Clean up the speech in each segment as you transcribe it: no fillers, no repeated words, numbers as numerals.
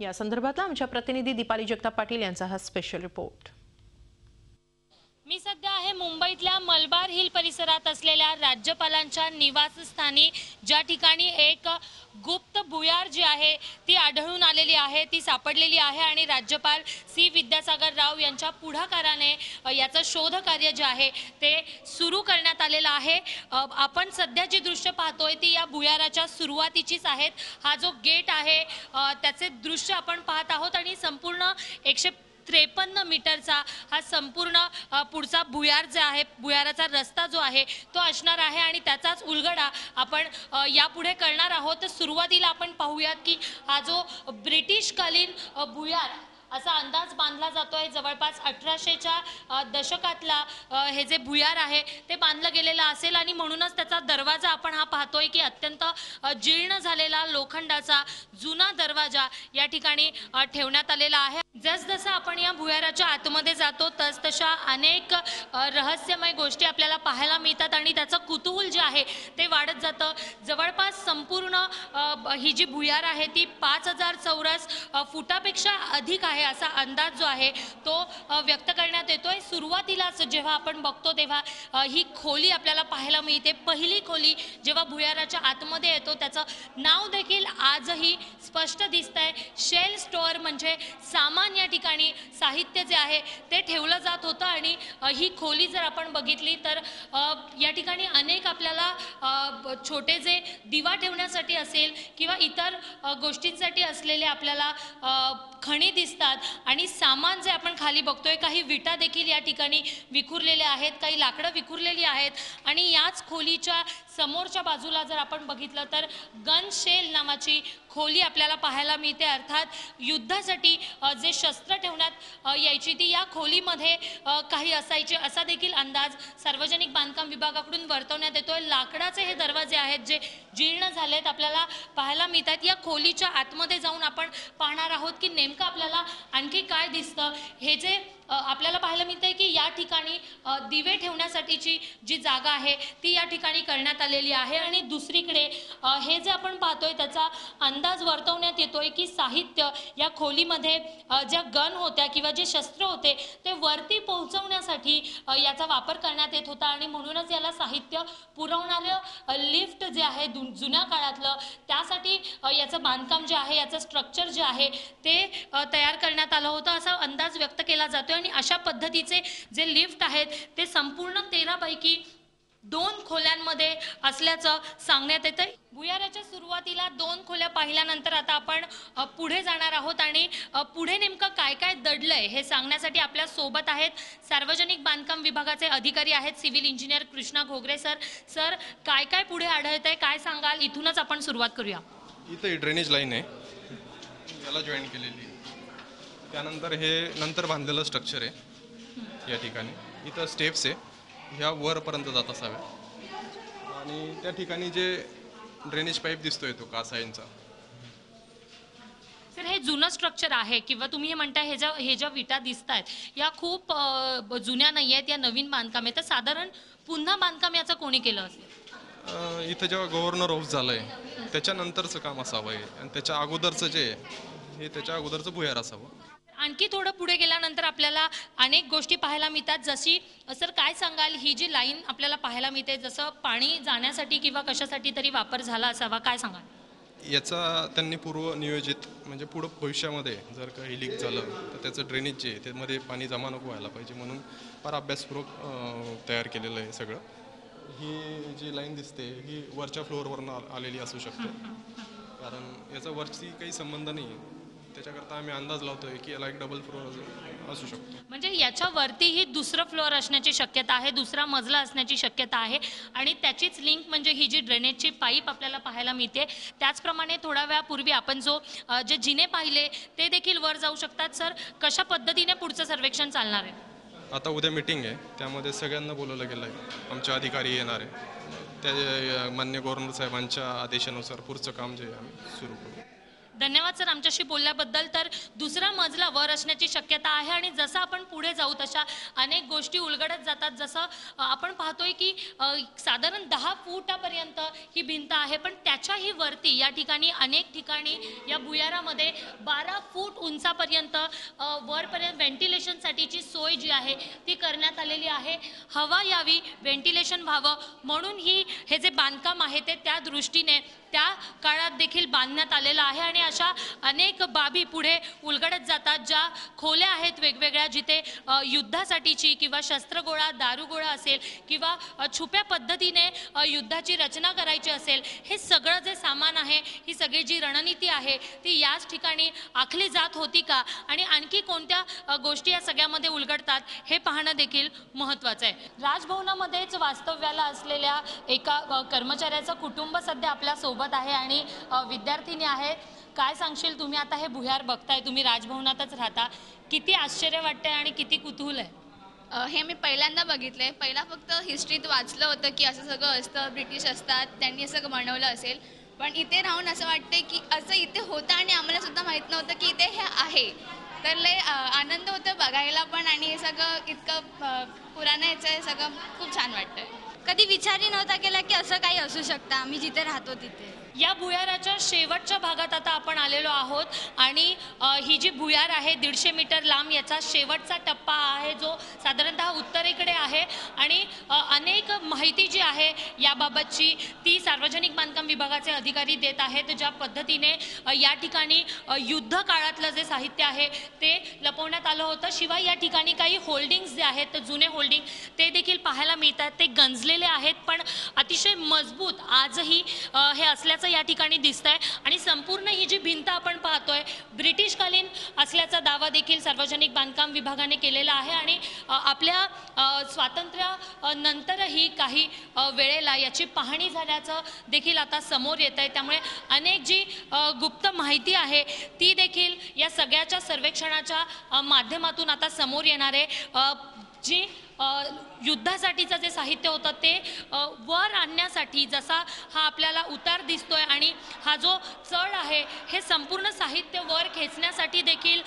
या संदर्भातला आमच्या प्रतिनिधी दीपाली जगताप पाटील यांचा हा स्पेशल रिपोर्ट। मी सध्या आहे मुंबईतल्या मलबार हिल परिसरात असलेल्या राज्यपालांच्या निवासस्थानी, ज्या ठिकाणी एक गुप्त भुयार जी आहे ती आढळून आलेली आहे, ती सापडलेली आहे आणि राज्यपाल सी विद्यासागर राव यांच्या पुढाकाराने याचं शोध कार्य जे आहे ते सुरू करण्यात आलेलं आहे। आपण सध्या जी दृश्य पाहतोय ती या भुयाराच्या सुरुवातीचीच आहेत। हा जो गेट आहे त्याचे दृश्य आपण पाहत आहोत आणि संपूर्ण 153 मीटरचा हा संपूर्ण पुढचा भुयार जे आहे, भुयाराचा रस्ता जो आहे तो असणार आहे आणि त्याचाच उलगडा आपण यापुढे करणार आहोत। सुरुवातीला आपण पाहूयात की हा जो ब्रिटिशकालीन भुयार असा अंदाज बांधला जातोय। जवळपास 1800च्या दशकातला हे जे भुयार आहे ते बांधलं गेलेलं असेल आणि म्हणूनच त्याचा दरवाजा आपण हा पाहतोय की अत्यंत जीर्ण झालेला लोखंडाचा जुना दरवाजा या ठिकाणी ठेवण्यात आलेला आहे। जसजसं आपण या भुयाराच्या आतमध्ये जातो तसतशा अनेक रहस्यमय गोष्टी आपल्याला पाहायला मिळतात आणि त्याचं कुतूहल जे आहे ते वाढत जातं। जवळपास संपूर्ण ही जी भुयार आहे ती 5000 चौरस फुटापेक्षा अधिक आहे असा अंदाज जो आहे तो व्यक्त करण्यात येतोय। सुरुवातीलाच जेव्हा आपण बघतो तेव्हा ही खोली आपल्याला पाहायला मिळते। पहिली खोली जेव्हा भुयाराच्या आतमध्ये येतो त्याचं नाव देखील आजही स्पष्ट दिसतंय, शेल स्टोअर, म्हणजे सामान या ठिकाणी साहित्य जे आहे ते ठेवलं जात होतं। आणि ही खोली जर आपण बघितली तर या ठिकाणी अनेक आपल्याला छोटे जे दिवा ठेवण्यासाठी असेल किंवा इतर गोष्टींसाठी असलेले आपल्याला खणी दिसतात आणि सामान जे आपण खाली बघतोय, काही विटा देखील या ठिकाणी विखुरलेल्या आहेत, काही लाकडं विखुरलेली आहेत आणि याच खोलीच्या समोरच्या बाजूला जर आपण बघितलं तर गन शेल नावाची खोली आपल्याला पाहायला मिळते। अर्थात युद्धासाठी जे शस्त्र ठेवण्यात यायची ती या खोलीमध्ये काही असायचे असा देखील अंदाज सार्वजनिक बांधकाम विभागाकडून वर्तवण्यात येतोय। लाकडाचे हे दरवाजे आहेत जे जीर्ण झालेत आपल्याला पाहायला मिळतात। या खोलीच्या आतमध्ये जाऊन आपण पाहणार आहोत की नेमकं आपल्याला आणखी काय दिसतं। हे जे आपल्याला पाहायला मिळतंय की या ठिकाणी दिवे ठेवण्यासाठीची जी जागा आहे ती या ठिकाणी करण्यात आलेली आहे आणि दुसरीकडे हे जे आपण पाहतोय त्याचा अंदाज वर्तवण्यात येतोय की साहित्य या खोलीमध्ये ज्या गन होत्या किंवा जे शस्त्र होते ते वरती पोहोचवण्यासाठी याचा वापर करण्यात येत होता आणि म्हणूनच याला साहित्य पुरवणारं लिफ्ट जे आहे जुन्या काळातलं त्यासाठी याचं बांधकाम जे आहे, याचं स्ट्रक्चर जे आहे ते तयार करण्यात आलं होतं असा अंदाज व्यक्त केला जातोय। आणि अशा पद्धतीचे जे लिफ्ट आहेत ते संपूर्ण 13 पैकी 2 खोल्यांमध्ये असल्याचं सांगण्यात येतंय। भुयाराच्या सुरुवातीला 2 खोल्या पाहिल्यानंतर आता आपण पुढे जाणार आहोत आणि पुढे नेमकं काय काय दडलंय हे सांगण्यासाठी आपल्या सोबत आहेत सार्वजनिक बांधकाम विभागाचे अधिकारी आहेत, civil engineer Krishna Ghogre sir. Sir, काय काय पुढे आढळतंय काय सांगाल? इथूनच आपण सुरुवात करूया। इथे ड्रेनेज लाईन आहे, याला जॉईन केलेली, त्यानंतर हे नंतर बांधलेलं स्ट्रक्चर आहे। या ठिकाणी इथं स्टेप्स आहे, ह्या वरपर्यंत जात असाव्या आणि त्या ठिकाणी जे ड्रेनेज पाईप दिसतोय तो कासाईंचा। सर, हे जुनं स्ट्रक्चर आहे किंवा तुम्ही हे म्हणताय हे ज्या विटा दिसत आहेत या खूप जुन्या नाही आहेत, या नवीन बांधकाम आहे, तर साधारण पुन्हा बांधकाम याचं कोणी केलं असेल? इथं जेव्हा गव्हर्नर हाऊस झालंय त्याच्यानंतरचं काम असावं आणि त्याच्या अगोदरचं जे हे त्याच्या अगोदरचं भुयार असावं। आणखी थोडं पुढे गेल्यानंतर आपल्याला अनेक गोष्टी पाहायला मिळतात, जशी सर काय सांगाल ही जी लाईन आपल्याला पाहायला मिळते, जसं पाणी जाण्यासाठी किंवा कशासाठी तरी वापर झाला असावा, काय सांगाल? याचा त्यांनी पूर्व नियोजित, म्हणजे पुढं भविष्यामध्ये जर काही लीक झालं तर त्याचं ड्रेनेज जे आहे त्यामध्ये पाणी जमा नको व्हायला पाहिजे म्हणून फार अभ्यासपूर्वक तयार केलेलं आहे सगळं। ही जी लाईन दिसते ही वरच्या फ्लोअरवरून आलेली असू शकते, कारण याचा वरची काही संबंध नाही, त्याच्याकरता आम्ही अंदाज लावतोय की याला एक डबल फ्लोअर असू शकतो। म्हणजे याच्यावरतीही दुसरं फ्लोअर असण्याची शक्यता आहे, दुसरा मजला असण्याची शक्यता आहे आणि त्याचीच लिंक म्हणजे ही जी ड्रेनेजची पाईप आपल्याला पाहायला मिळते। त्याचप्रमाणे थोड्या वेळापूर्वी आपण जे जिने पाहिले ते देखील वर जाऊ शकतात। सर, कशा पद्धतीने पुढचं सर्वेक्षण चालणार आहे? आता उद्या मीटिंग आहे, त्यामध्ये सगळ्यांना बोलवलं गेलं आहे, आमचे अधिकारी येणार आहे, त्या मान्य गव्हर्नर साहेबांच्या आदेशानुसार पुढचं काम जे आहे आम्ही सुरू करू। धन्यवाद सर आमच्याशी बोलल्याबद्दल. तर दुसरा मजला वर असण्याची शक्यता आहे आणि जसं आपण पुढे जाऊ तशा अनेक गोष्टी उलगडत जातात. जसं आपण पाहतोय की साधारण 10 फुटापर्यंत ही भिंत आहे, पण त्याच्याही वरती या ठिकाणी अनेक ठिकाणी या भुयारामध्ये 12 फूट उंचापर्यंत वरपर्यंत व्हेंटिलेशनसाठीची सोय जी आहे ती करण्यात आलेली आहे. हवा यावी, व्हेंटिलेशन व्हावं म्हणून हे जे बांधकाम आहे ते त्या दृष्टीने त्या काळात देखील बांधण्यात आलेलं आहे. आणि अशा अनेक बाबी पुढे उलगडत जातात, ज्या खोल्या आहेत वेगवेगळ्या, जिथे युद्धासाठीची किंवा शस्त्रगोळा दारुगोळा असेल किंवा छुप्या पद्धतीने युद्धाची रचना करायची असेल, हे सगळं जे सामान आहे, ही सगळी जी रणनीती आहे ती याच ठिकाणी आखली जात होती का आणि आणखी कोणत्या गोष्टी या सगळ्यामध्ये उलगडतात हे पाहणं देखील महत्त्वाचं आहे. राजभवनामध्येच वास्तव्याला असलेल्या एका कर्मचाऱ्याचं कुटुंब सध्या आपल्या सोबत आहे आणि विद्यार्थिनी आहे. काय सांगशील, तुम्ही आता हे भुयार बघताय, तुम्ही राजभवनातच राहता, किती आश्चर्य वाटतंय आणि किती कुतूहल आहे? हे मी पहिल्यांदा बघितलंय. पहिला फक्त हिस्ट्रीत वाचलं होतं की असं सगळं असतं, ब्रिटिश असतात, त्यांनी सगळं बनवलं असेल. पण इथे राहून असं वाटतंय की असं इथे होतं आणि आम्हाला सुद्धा माहीत नव्हतं की इथे हे आहे. तर लय आनंद होतो बघायला पण, आणि हे सगळं इतकं पुराणं याचं हे सगळं खूप छान वाटतंय. कधी विचारही नव्हता केला की असं काही असू शकतं आम्ही जिथे राहतो तिथे. या भुयाराच्या शेवटच्या भागात आता आपण आलेलो आहोत आणि ही जी भुयार आहे 150 मीटर लांब, याचा शेवटचा टप्पा आहे जो साधारणतः उत्तरेकडे आहे. आणि अनेक माहिती जी आहे याबाबतची ती सार्वजनिक बांधकाम विभागाचे अधिकारी देत आहेत. ज्या पद्धतीने या ठिकाणी युद्ध काळातलं जे साहित्य आहे ते लपवण्यात आलं होतं. शिवाय या ठिकाणी काही होल्डिंग्स जे आहेत, जुने होल्डिंग ते देखील पाहायला मिळतात. ते गंजलेले आहेत पण अतिशय मजबूत आजही हे असल्याचं या ठिकाणी दिसतंय. आणि संपूर्ण ही जी भिंत आपण पाहतोय ब्रिटिशकालीन असल्याचा दावा देखील सार्वजनिक बांधकाम विभागाने केलेला आहे. आणि आपल्या स्वातंत्र्यानंतरही काही वेळेला याची पाहणी झाल्याचं देखील आता समोर येत आहे. त्यामुळे अनेक जी गुप्त माहिती आहे ती देखील या सगळ्याच्या सर्वेक्षणाच्या माध्यमातून आता समोर येणार आहे. जी युद्धासाठीचं जे साहित्य होतं ते वर आणण्यासाठी जसा हा आपल्याला उतार दिसतोय आणि हा जो चढ आहे हे संपूर्ण साहित्य वर खेचण्यासाठी देखील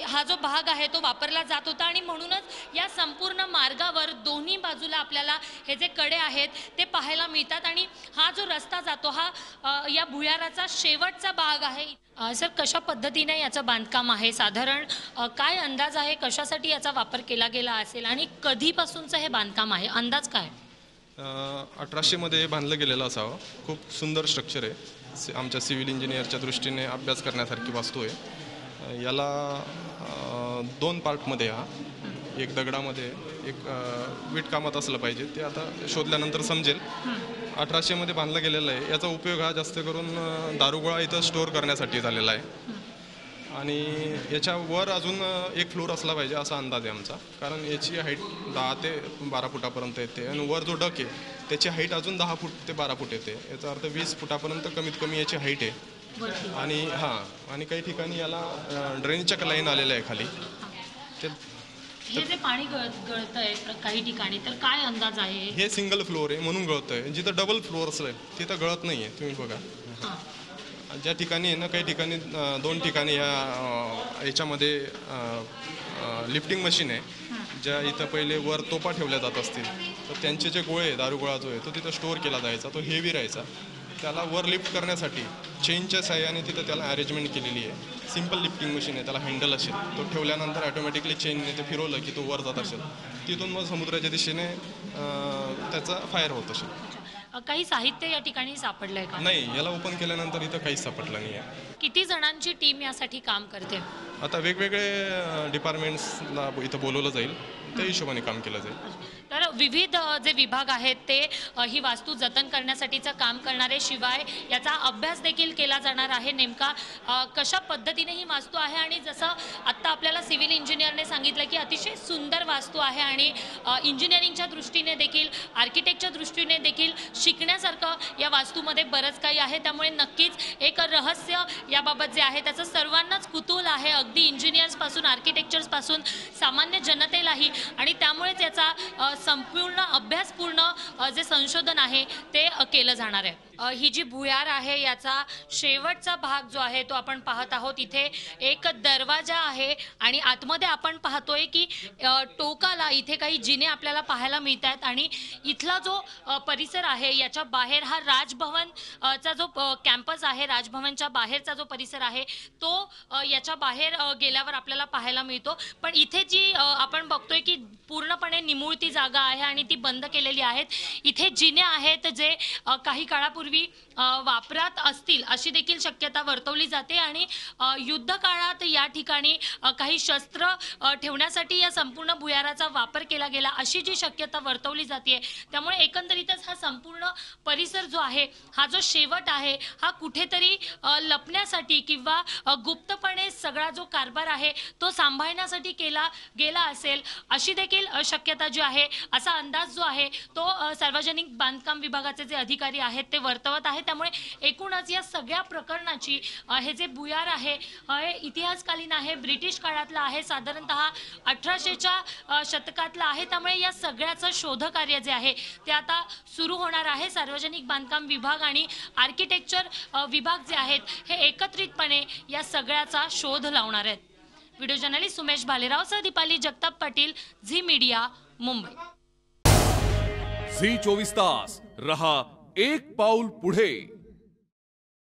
हा जो भाग आहे तो वापरला जात होता. आणि म्हणूनच या संपूर्ण मार्गावर दोन्ही बाजूला आपल्याला हे जे कडे आहेत ते पाहायला मिळतात. आणि हा जो रस्ता जातो हा या भुयाराचा शेवटचा भाग आहे. सर, कशा पद्धतीने याचं बांधकाम आहे, साधारण काय अंदाज आहे कशासाठी याचा वापर केला गेला असेल आणि कधीपासूनचं हे बांधकाम आहे, अंदाज काय? 1800 मध्ये बांधलं गेलेलं असावं. खूप सुंदर स्ट्रक्चर आहे. आमच्या सिव्हिल इंजिनियरच्या दृष्टीने अभ्यास करण्यासारखी वास्तू आहे. याला 2 पार्टमध्ये, हा एक दगडामध्ये एक वीटकामात असलं पाहिजे. ते आता शोधल्यानंतर समजेल. 1800 मध्ये बांधलं गेलेलं आहे. याचा उपयोग हा जास्त करून दारुगोळा इथं स्टोअर करण्यासाठी झालेला आहे. आणि याच्यावर अजून एक फ्लोअर असला पाहिजे असा अंदाज आहे आमचा, कारण याची हाईट 10 ते 12 फुटापर्यंत येते आणि वर जो डक आहे त्याची हाईट अजून 10 फूट ते 12 फूट येते. याचा अर्थ 20 फुटापर्यंत कमीत कमी याची हाईट आहे. आणि काही ठिकाणी याला ड्रेनेजच्या लाईन आलेल्या आहे खाली. हे जे पाणी गळतंय काही ठिकाणी, तर काय अंदाज आहे? हे सिंगल फ्लोअर आहे म्हणून गळतंय. जिथं डबल फ्लोअर असलं तिथं गळत नाही आहे. तुम्ही बघा, ज्या ठिकाणी आहे ना, काही ठिकाणी 2 ठिकाणी याच्यामध्ये लिफ्टिंग मशीन आहे, ज्या इथं पहिले वर तोफा ठेवल्या जात असतील तर त्यांचे जे गोळे दारुगोळा जो आहे तो तिथं स्टोअर केला जायचा. तो हेवी राहायचा. त्याला वर लिफ्ट करण्यासाठी चेनच्या साह्याने तिथं त्याला अरेंजमेंट केलेली आहे. सिम्पल लिफ्टिंग मशीन आहे, त्याला हँडल असेल, तो ठेवल्यानंतर ऑटोमॅटिकली चेनने ते फिरवलं की तो वर जात असेल. तिथून मग समुद्राच्या दिशेने त्याचा फायर होत असेल. काही साहित्य या ठिकाणी सापडलंय का? नाही, याला ओपन केल्यानंतर इथं काहीच सापडलं नाही आहे. किती जणांची टीम यासाठी काम करते? आता वेगवेगळे डिपार्टमेंट्सला इथं बोलवलं जाईल, त्या हिशोबाने काम केलं जाईल. तर विविध जे विभाग आहेत ते ही वास्तू जतन करण्यासाठीचं काम करणारे, शिवाय याचा अभ्यास देखील केला जाणार आहे. नेमका कशा पद्धतीने ही वास्तू आहे आणि जसं आत्ता आपल्याला सिव्हिल इंजिनियरने सांगितलं की अतिशय सुंदर वास्तू आहे आणि इंजिनिअरिंगच्या दृष्टीने देखील, आर्किटेक्टच्या दृष्टीने देखील शिकण्यासारखं या वास्तूमध्ये बरंच काही आहे. त्यामुळे नक्कीच एक रहस्य याबाबत जे आहे त्याचं सर्वांनाच कुतूहल झालेला आहे, अगदी इंजिनियर्स पासून आर्किटेक्चर्स पासून सामान्य जनतेलाही, आणि त्यामुळेच याचा संपूर्ण अभ्यासपूर्ण जे संशोधन आहे ते केलं जाणार आहे. ही जी भुयार आहे याचा शेवटचा भाग जो आहे तो आपण पाहत आहोत. इथे एक दरवाजा आहे आणि आतमध्ये आपण पाहतोय की टोकाला इथे काही जिने आपल्याला पाहायला मिळतात आणि इथला जो परिसर आहे याच्या बाहेर हा राजभवन चा जो कॅम्पस आहे, राजभवनच्या बाहेरचा जो परिसर आहे तो याच्या बाहेर गेल्यावर आपल्याला पाहायला मिळतो. पण इथे जी आपण बघतोय की पूर्णपणे निमुळती जागा आहे आणि ती बंद केलेली आहेत. इथे जिने आहेत जे काही काळापूर्वी वापरात असतील अशी देखील शक्यता वर्तवली जाते आणि युद्ध काळात या ठिकाणी काही शस्त्र ठेवण्यासाठी या संपूर्ण भुयाराचा वापर केला गेला अशी जी शक्यता वर्तवली जाते. त्यामुळे एकंदरीतच हा संपूर्ण परिसर जो आहे, हा जो शेवट आहे, हा कुठेतरी लपण्यासाठी किंवा गुप्तपणे सगळा जो कारभार आहे तो सांभाळण्यासाठी केला गेला असेल अशी देखील शक्यता जी आहे, असा अंदाज जो आहे तो सार्वजनिक बांधकाम विभागाचे जे अधिकारी आहेत ते वर्तवत आहे. त्यामुळे एकूणच या सगळ्या प्रकरणाची हे जे भुयार आहे हे इतिहासकालीन आहे, ब्रिटिश काळातलं आहे, साधारणतः 1800च्या शतकातलं आहे. त्यामुळे या सगळ्याचं शोधकार्य जे आहे ते आता सुरू होणार आहे. सार्वजनिक बांधकाम विभाग आणि आर्किटेक्चर विभाग जे आहेत हे एकत्रितपणे या सगळ्याचा शोध लावणार आहेत. व्हिडिओ जर्नलिस्ट सुमेश भालेराव सह Deepali Jagtap Patil, Zee media, Mumbai. Zee 24 तास रहा एक पाऊल पुढे.